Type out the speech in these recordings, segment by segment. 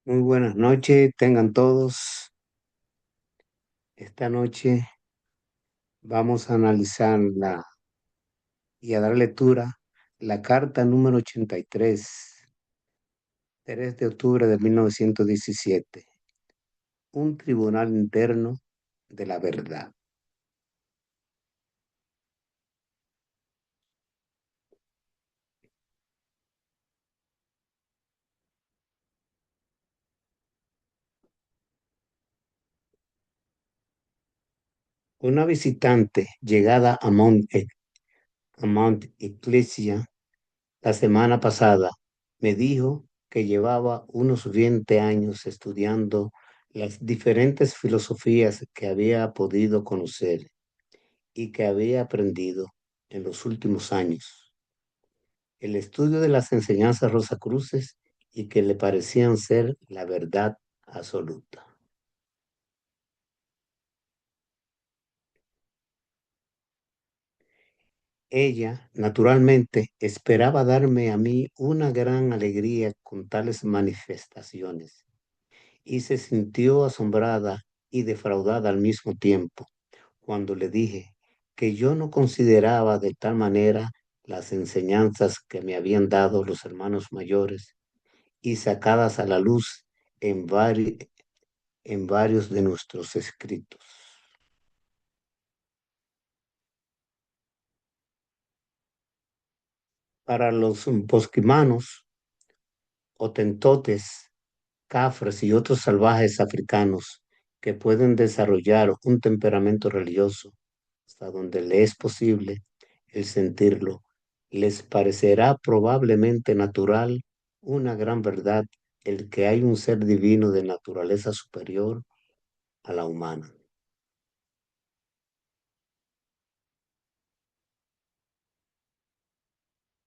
Muy buenas noches, tengan todos. Esta noche vamos a analizar y a dar lectura la carta número 83, 3 de octubre de 1917, un tribunal interno de la verdad. Una visitante llegada a Mount Ecclesia la semana pasada me dijo que llevaba unos 20 años estudiando las diferentes filosofías que había podido conocer y que había aprendido en los últimos años. El estudio de las enseñanzas rosacruces y que le parecían ser la verdad absoluta. Ella, naturalmente, esperaba darme a mí una gran alegría con tales manifestaciones y se sintió asombrada y defraudada al mismo tiempo cuando le dije que yo no consideraba de tal manera las enseñanzas que me habían dado los hermanos mayores y sacadas a la luz en varios de nuestros escritos. Para los bosquimanos, hotentotes, cafres y otros salvajes africanos que pueden desarrollar un temperamento religioso hasta donde le es posible el sentirlo, les parecerá probablemente natural una gran verdad el que hay un ser divino de naturaleza superior a la humana.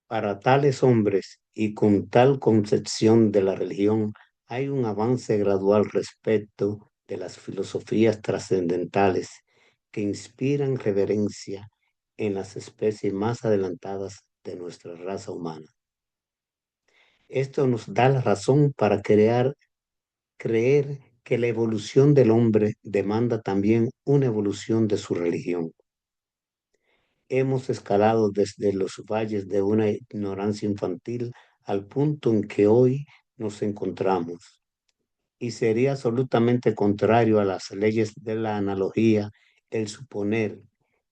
Para tales hombres y con tal concepción de la religión, hay un avance gradual respecto de las filosofías trascendentales que inspiran reverencia en las especies más adelantadas de nuestra raza humana. Esto nos da la razón para creer que la evolución del hombre demanda también una evolución de su religión. Hemos escalado desde los valles de una ignorancia infantil al punto en que hoy nos encontramos. Y sería absolutamente contrario a las leyes de la analogía el suponer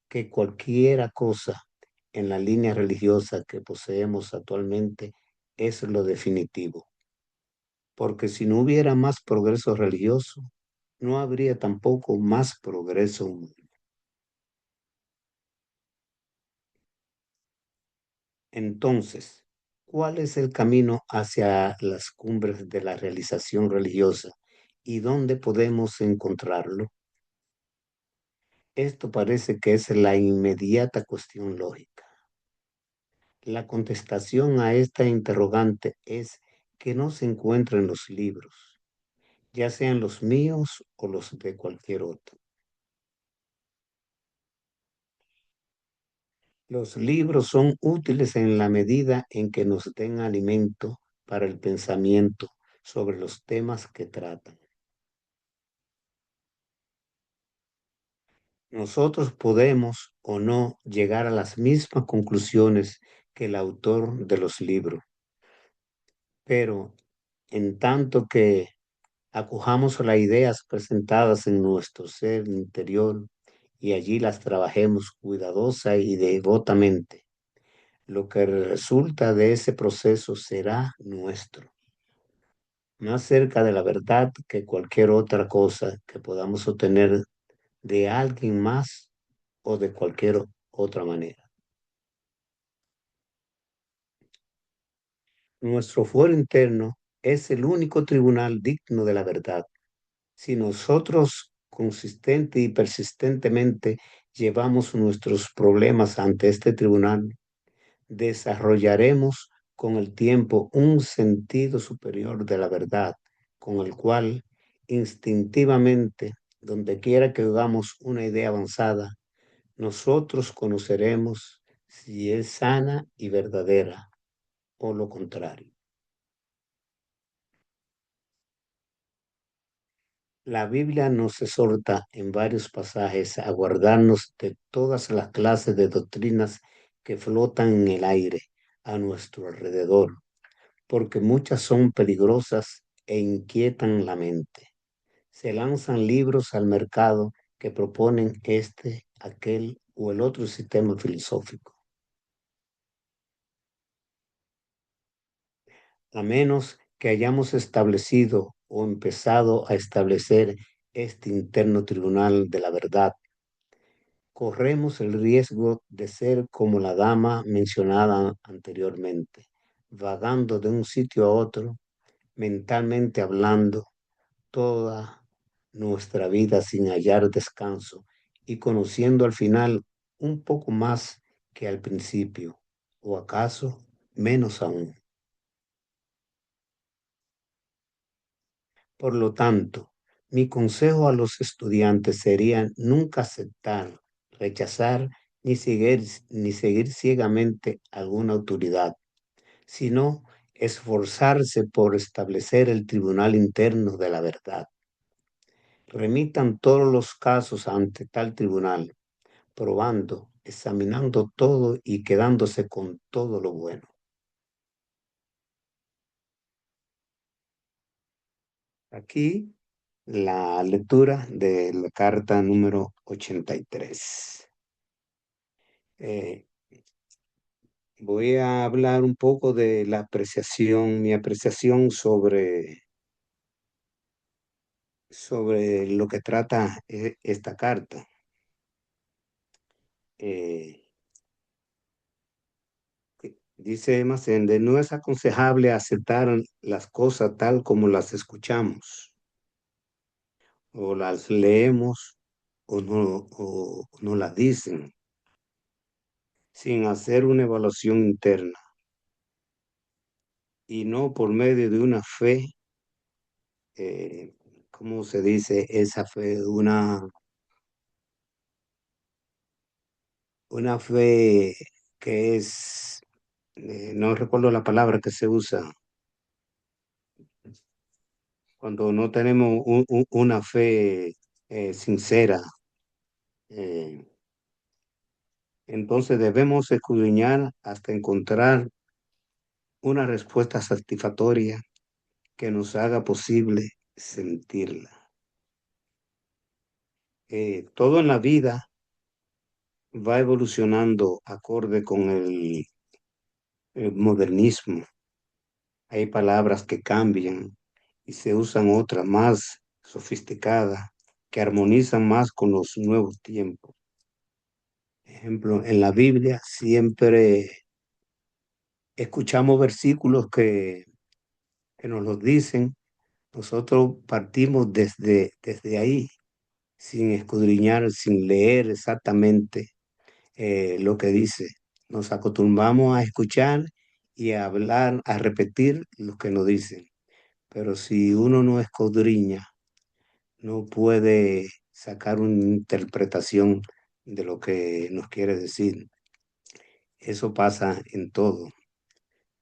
que cualquiera cosa en la línea religiosa que poseemos actualmente es lo definitivo. Porque si no hubiera más progreso religioso, no habría tampoco más progreso humano. Entonces, ¿cuál es el camino hacia las cumbres de la realización religiosa y dónde podemos encontrarlo? Esto parece que es la inmediata cuestión lógica. La contestación a esta interrogante es que no se encuentra en los libros, ya sean los míos o los de cualquier otro. Los libros son útiles en la medida en que nos den alimento para el pensamiento sobre los temas que tratan. Nosotros podemos o no llegar a las mismas conclusiones que el autor de los libros, pero en tanto que acojamos las ideas presentadas en nuestro ser interior y allí las trabajemos cuidadosa y devotamente, lo que resulta de ese proceso será nuestro, más cerca de la verdad que cualquier otra cosa que podamos obtener de alguien más o de cualquier otra manera. Nuestro fuero interno es el único tribunal digno de la verdad. Si nosotros consistente y persistentemente llevamos nuestros problemas ante este tribunal, desarrollaremos con el tiempo un sentido superior de la verdad, con el cual instintivamente, donde quiera que hagamos una idea avanzada, nosotros conoceremos si es sana y verdadera o lo contrario. La Biblia nos exhorta en varios pasajes a guardarnos de todas las clases de doctrinas que flotan en el aire a nuestro alrededor, porque muchas son peligrosas e inquietan la mente. Se lanzan libros al mercado que proponen este, aquel o el otro sistema filosófico, a menos que hayamos establecido o empezado a establecer este interno tribunal de la verdad. Corremos el riesgo de ser como la dama mencionada anteriormente, vagando de un sitio a otro, mentalmente hablando, toda nuestra vida sin hallar descanso y conociendo al final un poco más que al principio, o acaso menos aún. Por lo tanto, mi consejo a los estudiantes sería nunca aceptar, rechazar ni seguir ciegamente alguna autoridad, sino esforzarse por establecer el tribunal interno de la verdad. Remitan todos los casos ante tal tribunal, probando, examinando todo y quedándose con todo lo bueno. Aquí la lectura de la carta número 83. Eh, Voy a hablar un poco de la apreciación, mi apreciación sobre lo que trata esta carta. Eh, Dice Macende, no es aconsejable aceptar las cosas tal como las escuchamos o las leemos o no las dicen, sin hacer una evaluación interna y no por medio de una fe, ¿cómo se dice esa fe? Una fe que es, no recuerdo la palabra que se usa, cuando no tenemos una fe sincera. eh, entonces debemos escudriñar hasta encontrar una respuesta satisfactoria que nos haga posible sentirla. Todo en la vida va evolucionando acorde con el modernismo. Hay palabras que cambian y se usan otras más sofisticadas que armonizan más con los nuevos tiempos. Ejemplo, en la Biblia siempre escuchamos versículos que nos los dicen. Nosotros partimos desde ahí, sin escudriñar, sin leer exactamente lo que dice. Nos acostumbramos a escuchar y a hablar, a repetir lo que nos dicen. Pero si uno no escudriña, no puede sacar una interpretación de lo que nos quiere decir. Eso pasa en todo.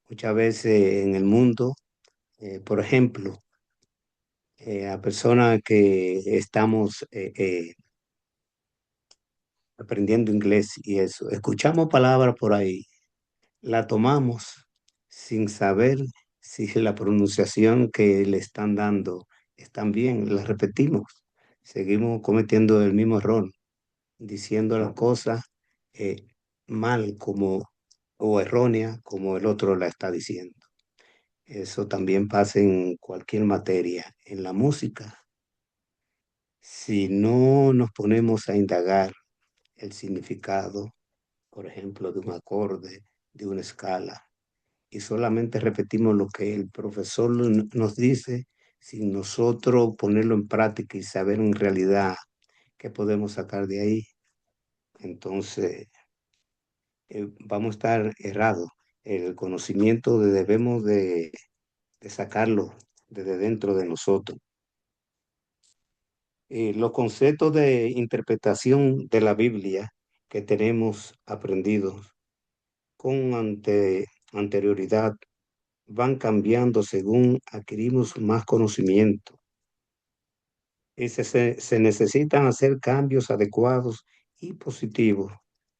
Muchas veces en el mundo, por ejemplo, a personas que estamos aprendiendo inglés y eso, escuchamos palabras por ahí, la tomamos sin saber si la pronunciación que le están dando están bien, la repetimos, seguimos cometiendo el mismo error, diciendo las cosas eh, mal como o errónea como el otro la está diciendo. Eso también pasa en cualquier materia, en la música. Si no nos ponemos a indagar el significado, por ejemplo, de un acorde, de una escala, y solamente repetimos lo que el profesor nos dice, sin nosotros ponerlo en práctica y saber en realidad qué podemos sacar de ahí, entonces vamos a estar errados. El conocimiento debemos de sacarlo desde dentro de nosotros. Los conceptos de interpretación de la Biblia que tenemos aprendidos con anterioridad van cambiando según adquirimos más conocimiento. Se necesitan hacer cambios adecuados y positivos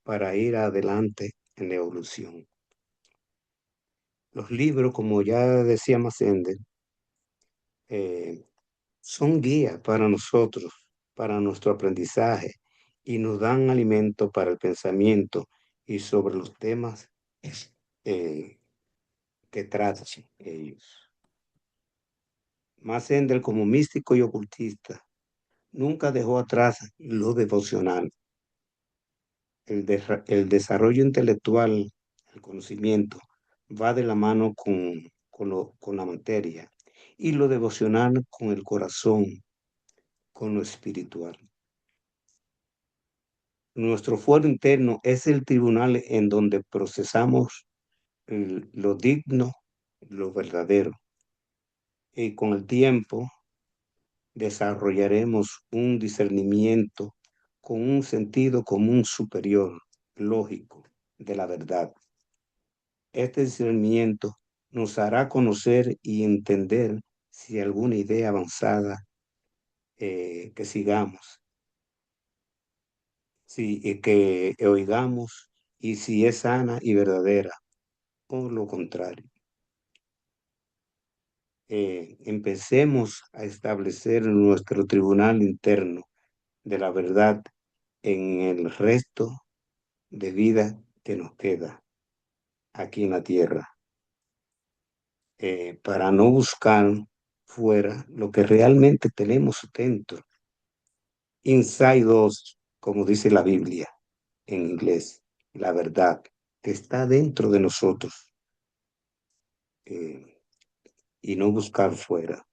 para ir adelante en la evolución. Los libros, como ya decía Macende, son guías para nosotros, para nuestro aprendizaje, y nos dan alimento para el pensamiento y sobre los temas eh, que tratan ellos. Macende, como místico y ocultista, nunca dejó atrás lo devocional. El desarrollo intelectual, el conocimiento, va de la mano con la materia, y lo devocional con el corazón, con lo espiritual. Nuestro fuero interno es el tribunal en donde procesamos lo digno, lo verdadero. Y con el tiempo desarrollaremos un discernimiento con un sentido común superior, lógico, de la verdad. Este discernimiento nos hará conocer y entender si alguna idea avanzada que sigamos, que oigamos, y si es sana y verdadera, o lo contrario. Empecemos a establecer nuestro tribunal interno de la verdad en el resto de vida que nos queda aquí en la tierra, para no buscar fuera lo que realmente tenemos dentro. Inside us, como dice la Biblia en inglés, la verdad que está dentro de nosotros, eh, y no buscar fuera.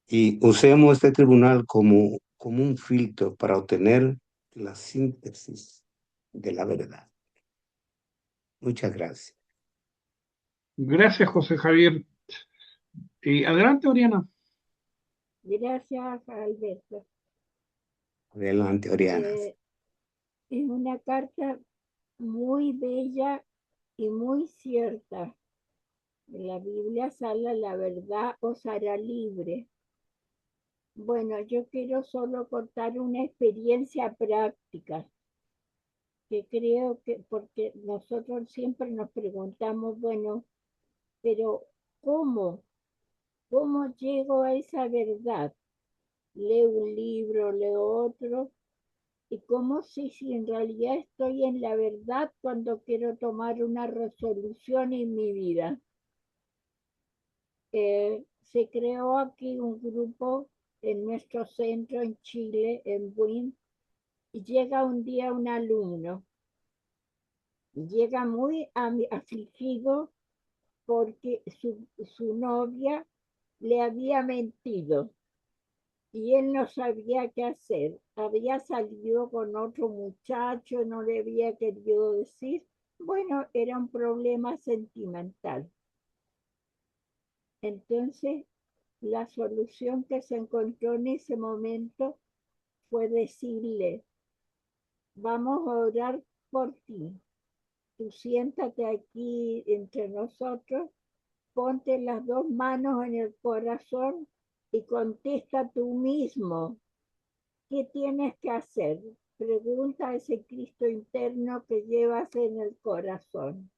Y usemos este tribunal como un filtro para obtener la síntesis de la verdad. Muchas gracias. Gracias, José Javier. Adelante, Oriana. Gracias, Alberto. Adelante, Oriana. Es una carta muy bella y muy cierta. En la Biblia sale: la verdad os hará libre. Bueno, yo quiero solo contar una experiencia práctica que creo que, porque nosotros siempre nos preguntamos, bueno, pero ¿cómo? ¿Cómo llego a esa verdad? Leo un libro, leo otro, y cómo sé si en realidad estoy en la verdad cuando quiero tomar una resolución en mi vida. Se creó aquí un grupo en nuestro centro en Chile, en Buin, y llega un día un alumno, y llega muy afligido porque su novia le había mentido y él no sabía qué hacer. Había salido con otro muchacho, no le había querido decir. Bueno, era un problema sentimental. Entonces, la solución que se encontró en ese momento fue decirle: vamos a orar por ti. Tú siéntate aquí entre nosotros, ponte las dos manos en el corazón y contesta tú mismo. ¿Qué tienes que hacer? Pregunta a ese Cristo interno que llevas en el corazón.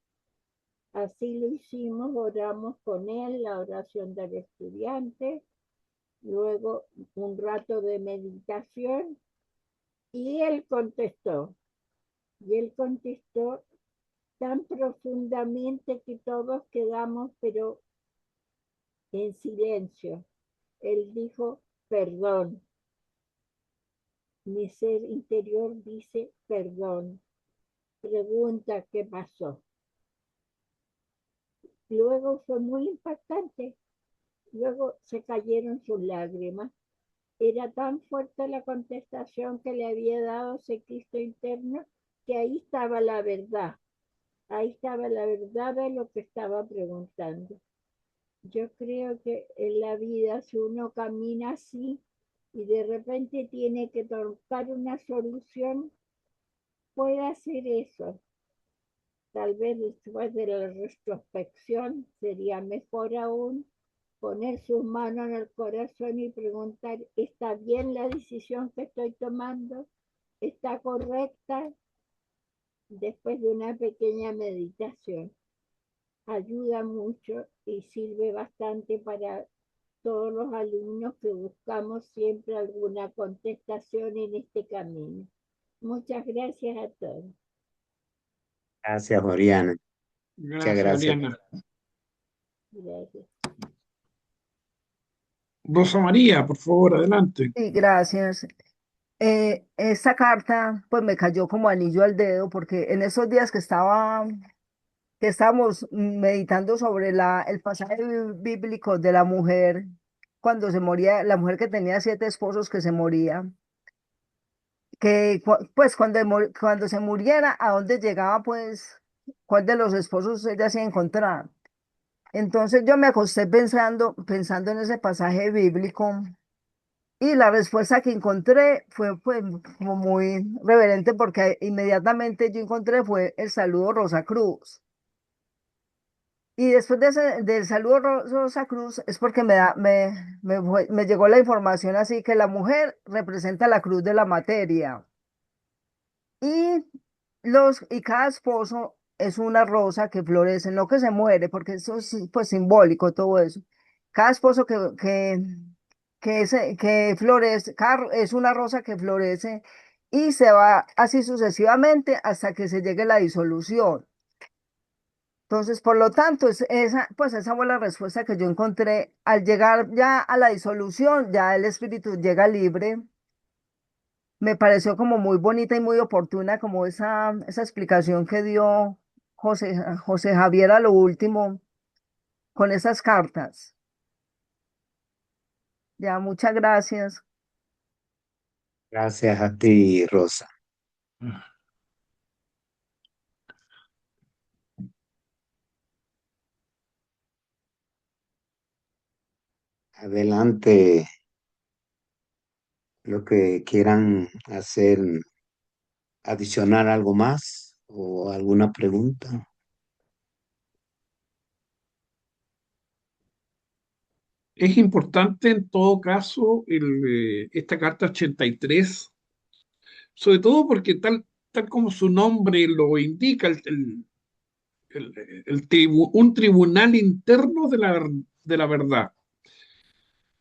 Así lo hicimos, oramos con él, la oración del estudiante, luego un rato de meditación, y él contestó. Y él contestó tan profundamente que todos quedamos, pero en silencio. Él dijo: perdón. Mi ser interior dice: perdón. Pregunta: ¿qué pasó? Luego fue muy impactante. Luego se cayeron sus lágrimas. Era tan fuerte la contestación que le había dado ese Cristo interno, que ahí estaba la verdad. Ahí estaba la verdad de lo que estaba preguntando. Yo creo que en la vida, si uno camina así y de repente tiene que buscar una solución, puede hacer eso. Tal vez después de la retrospección sería mejor aún, poner sus manos en el corazón y preguntar, ¿está bien la decisión que estoy tomando? ¿Está correcta? Después de una pequeña meditación. Ayuda mucho y sirve bastante para todos los alumnos que buscamos siempre alguna contestación en este camino. Muchas gracias a todos. Gracias, Oriana. Muchas Gracias, gracias. Oriana. Gracias. Rosa María, por favor, adelante. Sí, gracias. Esta carta pues me cayó como anillo al dedo porque en esos días que estábamos meditando sobre el pasaje bíblico de la mujer cuando se moría, la mujer que tenía 7 esposos que se moría, pues cuando se muriera, ¿a dónde llegaba pues cuál de los esposos ella se iba a encontrar? Entonces yo me acosté pensando en ese pasaje bíblico. Y la respuesta que encontré fue pues, como muy reverente porque inmediatamente yo encontré fue el saludo Rosa Cruz. Y después del saludo Rosa Cruz es porque me llegó la información así que la mujer representa la cruz de la materia y, y cada esposo es una rosa que florece, no que se muere, porque eso es pues simbólico todo eso. Cada esposo que florece, es una rosa que florece y se va así sucesivamente hasta que se llegue la disolución. Entonces, por lo tanto, pues esa fue la respuesta que yo encontré. Al llegar ya a la disolución, ya el espíritu llega libre. Me pareció como muy bonita y muy oportuna como esa explicación que dio José Javier a lo último con esas cartas. Ya, muchas gracias. Gracias a ti, Rosa. Adelante, lo que quieran hacer, adicionar algo más o alguna pregunta. Es importante en todo caso esta carta 83, sobre todo porque tal como su nombre lo indica, un tribunal interno de la verdad.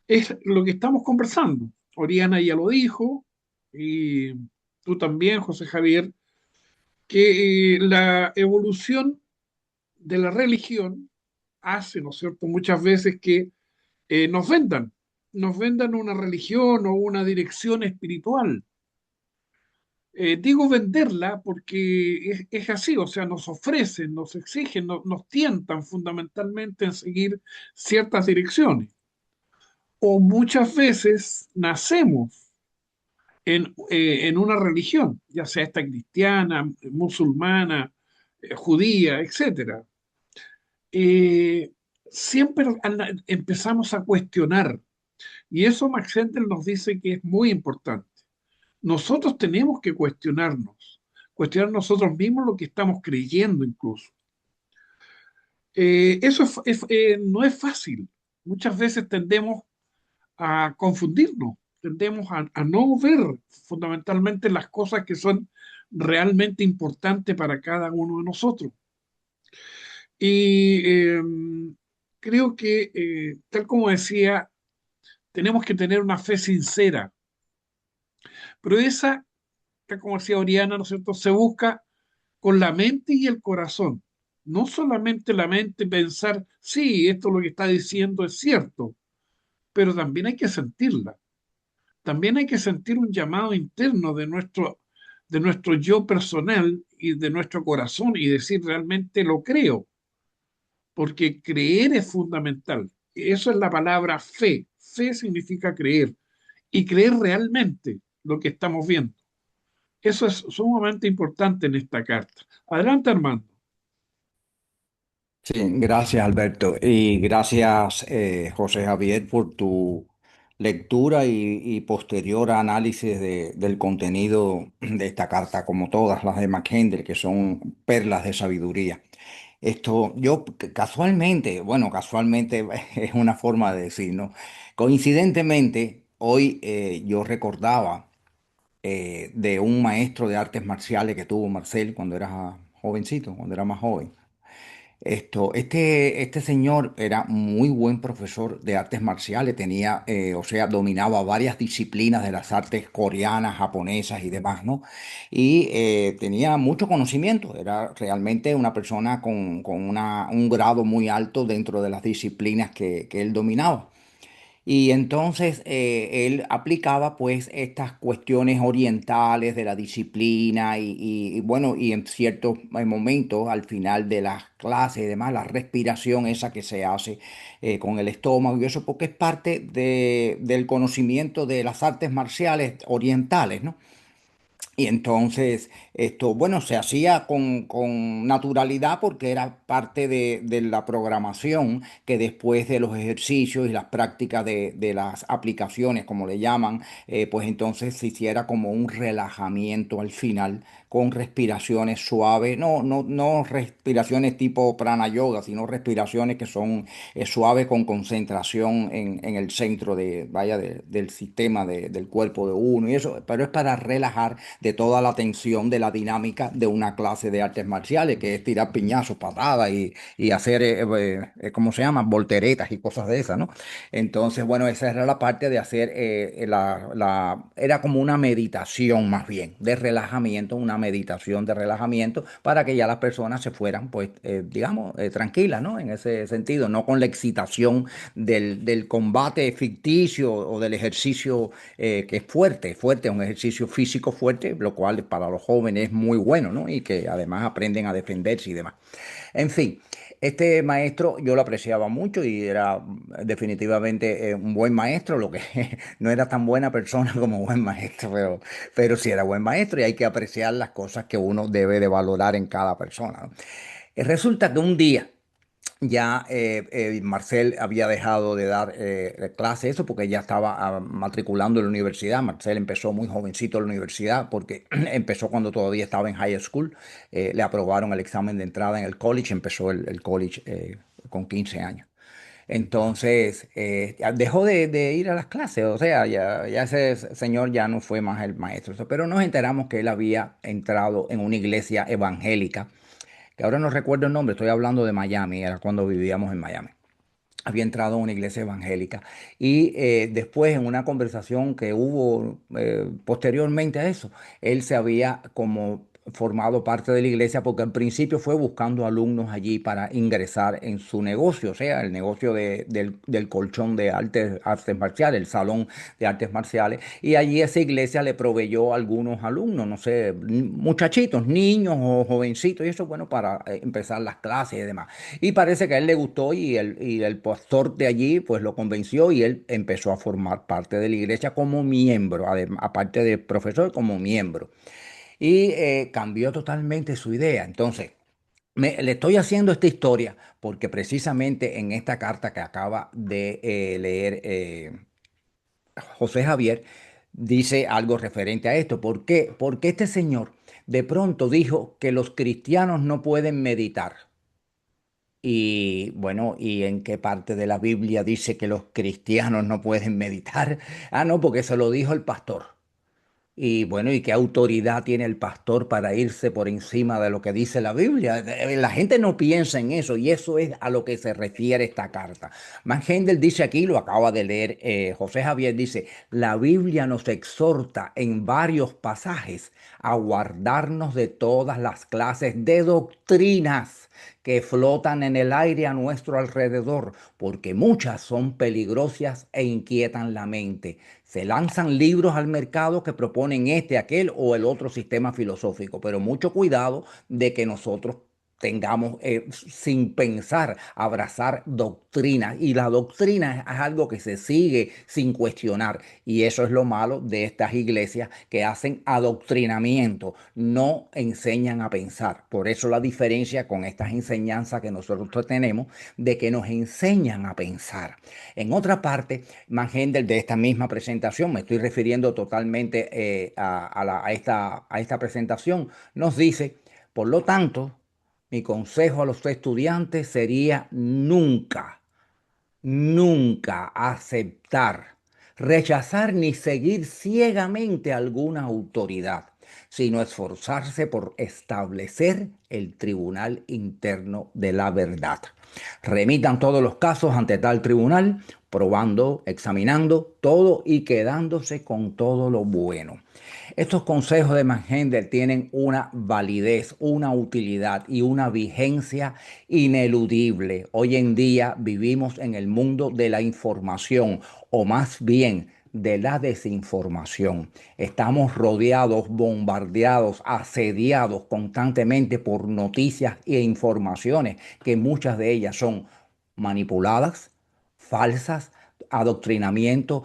Es lo que estamos conversando. Oriana ya lo dijo, y tú también, José Javier, que la evolución de la religión hace, ¿no es cierto?, muchas veces que nos vendan una religión o una dirección espiritual. Digo venderla porque es así, o sea, nos ofrecen, nos exigen, nos tientan fundamentalmente en seguir ciertas direcciones. O muchas veces nacemos en una religión, ya sea esta cristiana, musulmana, judía, etcétera. Eh, Siempre empezamos a cuestionar, y eso Max Handel nos dice que es muy importante. Nosotros tenemos que cuestionar nosotros mismos lo que estamos creyendo incluso. Eso no es fácil. Muchas veces tendemos a confundirnos, tendemos a no ver fundamentalmente las cosas que son realmente importantes para cada uno de nosotros. Y creo que, tal como decía, tenemos que tener una fe sincera, pero esa, tal como decía Oriana, ¿no es cierto?, se busca con la mente y el corazón. No solamente la mente pensar, sí, esto lo que está diciendo es cierto, pero también hay que sentirla. También hay que sentir un llamado interno de nuestro yo personal y de nuestro corazón y decir realmente lo creo, porque creer es fundamental. Eso es la palabra fe. Fe significa creer y creer realmente lo que estamos viendo. Eso es sumamente importante en esta carta. Adelante, Armando. Sí, gracias Alberto y gracias José Javier por tu lectura y posterior análisis del contenido de esta carta, como todas las de McKendry, que son perlas de sabiduría. Yo casualmente, bueno, casualmente es una forma de decir, ¿no? Coincidentemente, hoy yo recordaba de un maestro de artes marciales que tuvo Marcel cuando era jovencito, cuando era más joven. Este señor era muy buen profesor de artes marciales, tenía, o sea, dominaba varias disciplinas de las artes coreanas, japonesas y demás, ¿no? Y tenía mucho conocimiento, era realmente una persona con un grado muy alto dentro de las disciplinas que él dominaba. Y entonces él aplicaba pues estas cuestiones orientales de la disciplina y, bueno, y en ciertos momentos al final de las clases y demás, la respiración esa que se hace con el estómago y eso porque es parte del conocimiento de las artes marciales orientales, ¿no? Y entonces, bueno, se hacía con naturalidad porque era parte de la programación que después de los ejercicios y las prácticas de las aplicaciones, como le llaman, pues entonces se hiciera como un relajamiento al final con respiraciones suaves, no respiraciones tipo prana yoga, sino respiraciones que son suaves con concentración en el centro del sistema del cuerpo de uno y eso, pero es para relajar de toda la tensión de la dinámica de una clase de artes marciales, que es tirar piñazos, patadas y hacer, ¿cómo se llama? Volteretas y cosas de esas, ¿no? Entonces, bueno, esa era la parte de hacer, era como una meditación más bien, de relajamiento, una meditación de relajamiento para que ya las personas se fueran, pues, digamos, tranquilas, ¿no? En ese sentido, no con la excitación del combate ficticio o del ejercicio que es fuerte, un ejercicio físico fuerte, lo cual para los jóvenes es muy bueno, ¿no? Y que además aprenden a defenderse y demás. En fin, este maestro yo lo apreciaba mucho y era definitivamente un buen maestro, lo que no era tan buena persona como buen maestro, pero sí era buen maestro y hay que apreciar las cosas que uno debe de valorar en cada persona, ¿no? Resulta que un día ya Marcel había dejado de dar clase, eso porque ya estaba matriculando en la universidad. Marcel empezó muy jovencito en la universidad porque empezó cuando todavía estaba en high school. Le aprobaron el examen de entrada en el college, empezó el college con 15 años. Entonces, ya dejó de ir a las clases, o sea, ya ese señor ya no fue más el maestro. Pero nos enteramos que él había entrado en una iglesia evangélica que ahora no recuerdo el nombre, estoy hablando de Miami, era cuando vivíamos en Miami. Había entrado a una iglesia evangélica y después en una conversación que hubo posteriormente a eso, él se había como formado parte de la iglesia porque al principio fue buscando alumnos allí para ingresar en su negocio, o sea, el negocio del colchón de artes marciales, el salón de artes marciales, y allí esa iglesia le proveyó a algunos alumnos, no sé, muchachitos, niños o jovencitos, y eso bueno para empezar las clases y demás. Y parece que a él le gustó y el pastor de allí pues lo convenció y él empezó a formar parte de la iglesia como miembro, aparte de profesor, como miembro. Y cambió totalmente su idea. Entonces, le estoy haciendo esta historia porque precisamente en esta carta que acaba de leer José Javier, dice algo referente a esto. ¿Por qué? Porque este señor de pronto dijo que los cristianos no pueden meditar. Y bueno, ¿y en qué parte de la Biblia dice que los cristianos no pueden meditar? Ah, no, porque se lo dijo el pastor. Y bueno, ¿y qué autoridad tiene el pastor para irse por encima de lo que dice la Biblia? La gente no piensa en eso y eso es a lo que se refiere esta carta. Max Hendel dice aquí, lo acaba de leer José Javier, dice, la Biblia nos exhorta en varios pasajes a guardarnos de todas las clases de doctrinas que flotan en el aire a nuestro alrededor, porque muchas son peligrosas e inquietan la mente. Se lanzan libros al mercado que proponen este, aquel o el otro sistema filosófico, pero mucho cuidado de que nosotros tengamos sin pensar abrazar doctrina y la doctrina es algo que se sigue sin cuestionar y eso es lo malo de estas iglesias que hacen adoctrinamiento, no enseñan a pensar. Por eso la diferencia con estas enseñanzas que nosotros tenemos de que nos enseñan a pensar. En otra parte, Mangender de esta misma presentación, me estoy refiriendo totalmente a esta presentación, nos dice, por lo tanto, mi consejo a los estudiantes sería nunca aceptar, rechazar ni seguir ciegamente alguna autoridad, sino esforzarse por establecer el tribunal interno de la verdad. Remitan todos los casos ante tal tribunal, probando, examinando todo y quedándose con todo lo bueno. Estos consejos de Mangender tienen una validez, una utilidad y una vigencia ineludible. Hoy en día vivimos en el mundo de la información, o más bien de la desinformación. Estamos rodeados, bombardeados, asediados constantemente por noticias e informaciones que muchas de ellas son manipuladas, falsas, adoctrinamiento,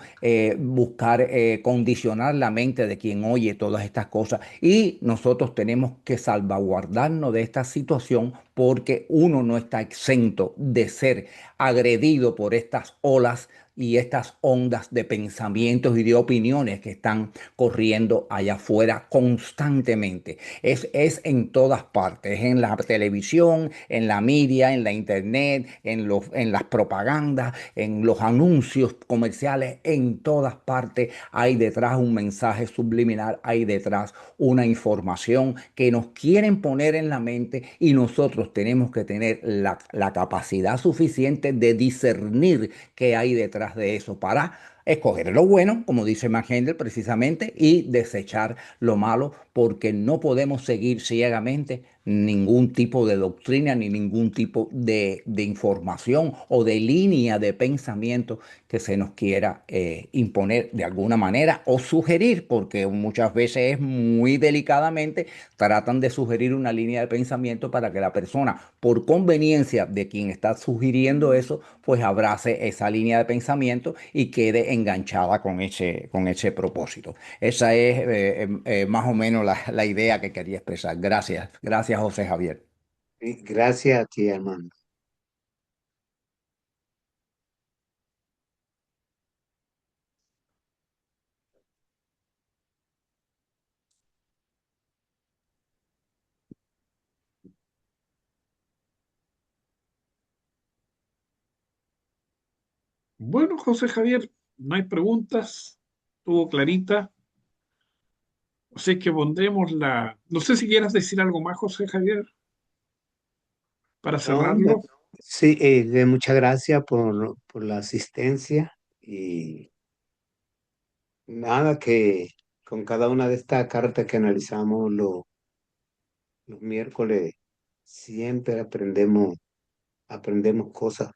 buscar condicionar la mente de quien oye todas estas cosas. Y nosotros tenemos que salvaguardarnos de esta situación porque uno no está exento de ser agredido por estas olas y estas ondas de pensamientos y de opiniones que están corriendo allá afuera constantemente. Es en todas partes, en la televisión, en la media, en la internet, en las propagandas, en los anuncios comerciales, en todas partes hay detrás un mensaje subliminal, hay detrás una información que nos quieren poner en la mente y nosotros tenemos que tener la capacidad suficiente de discernir qué hay detrás de eso para escoger lo bueno, como dice McHenry precisamente, y desechar lo malo, porque no podemos seguir ciegamente ningún tipo de doctrina ni ningún tipo de información o de línea de pensamiento que se nos quiera imponer de alguna manera o sugerir, porque muchas veces es muy delicadamente tratan de sugerir una línea de pensamiento para que la persona, por conveniencia de quien está sugiriendo eso, pues abrace esa línea de pensamiento y quede enganchada con ese propósito. Esa es más o menos la idea que quería expresar. Gracias, gracias José Javier. Gracias a ti, hermano. Bueno, José Javier, no hay preguntas, estuvo clarita. Así que pondremos la... No sé si quieras decir algo más, José Javier, para No, cerrarlo. sí, muchas gracias por la asistencia y nada, que con cada una de estas cartas que analizamos los miércoles, siempre aprendemos cosas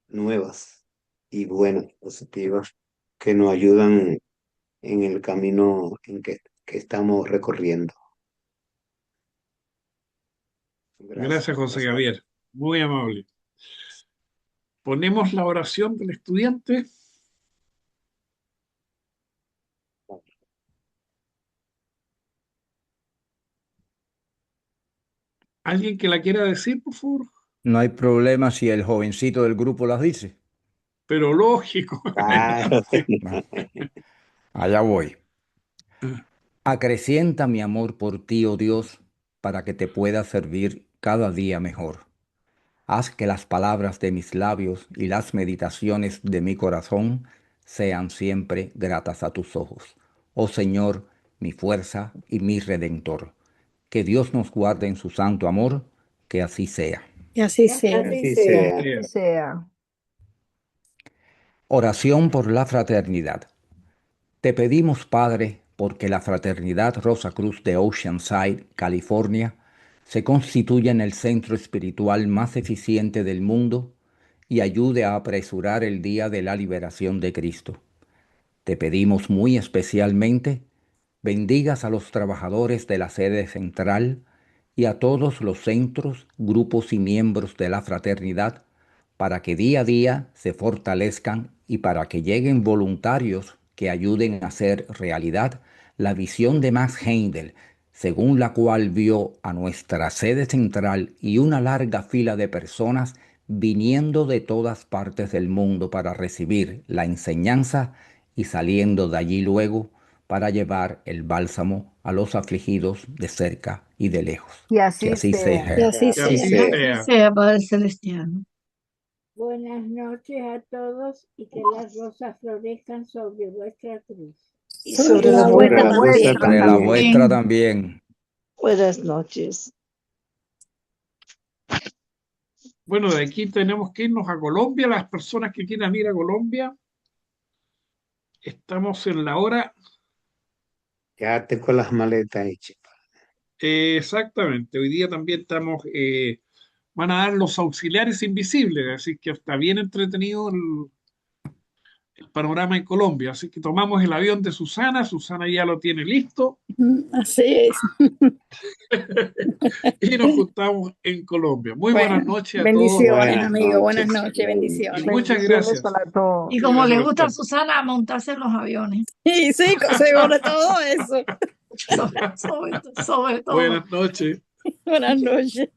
nuevas y buenas, positivas, que nos ayudan en el camino que estamos recorriendo. Gracias, Gracias, José gracias. Javier. Muy amable. Ponemos la oración del estudiante. ¿Alguien que la quiera decir, por favor? No hay problema si el jovencito del grupo las dice. Pero lógico. Claro. Sí. Bueno, allá voy. Acrecienta mi amor por ti, oh Dios, para que te pueda servir cada día mejor. Haz que las palabras de mis labios y las meditaciones de mi corazón sean siempre gratas a tus ojos. Oh Señor, mi fuerza y mi redentor. Que Dios nos guarde en su santo amor, que así sea. Y así Que sea. así Así sea. sea. Bien. Sea. Oración por la fraternidad. Te pedimos, Padre, porque la Fraternidad Rosa Cruz de Oceanside, California, se constituya en el centro espiritual más eficiente del mundo y ayude a apresurar el día de la liberación de Cristo. Te pedimos muy especialmente, bendigas a los trabajadores de la sede central y a todos los centros, grupos y miembros de la fraternidad para que día a día se fortalezcan y para que lleguen voluntarios que ayuden a hacer realidad la visión de Max Heindel, según la cual vio a nuestra sede central y una larga fila de personas viniendo de todas partes del mundo para recibir la enseñanza y saliendo de allí luego para llevar el bálsamo a los afligidos de cerca y de lejos. Y Que así así sea. sea. Que así Que sea. así sea. Así sea. sea, Padre Celestial. Buenas noches a todos y que las rosas florezcan sobre vuestra cruz. Y sobre la Sobre vuestra la vuestra también. Sobre la también. vuestra también. Buenas noches. Bueno, de aquí tenemos que irnos a Colombia. Las personas que quieran ir a Colombia, estamos en la hora Quédate con las maletas hechas. exactamente. Hoy día también estamos, van a dar los auxiliares invisibles, así que está bien entretenido el panorama en Colombia. Así que tomamos el avión de Susana. Susana ya lo tiene listo Así es. y nos juntamos en Colombia. Muy buenas Bueno, noches a todos bendiciones, Buenas amigo. Buenas noches. noches, bendiciones. y muchas Bendiciones gracias. para todos. Y como Gracias le por gusta a estar. Susana montarse en los aviones. Y sí, sobre todo eso. Sobre todo. Buenas noches. Buenas noches.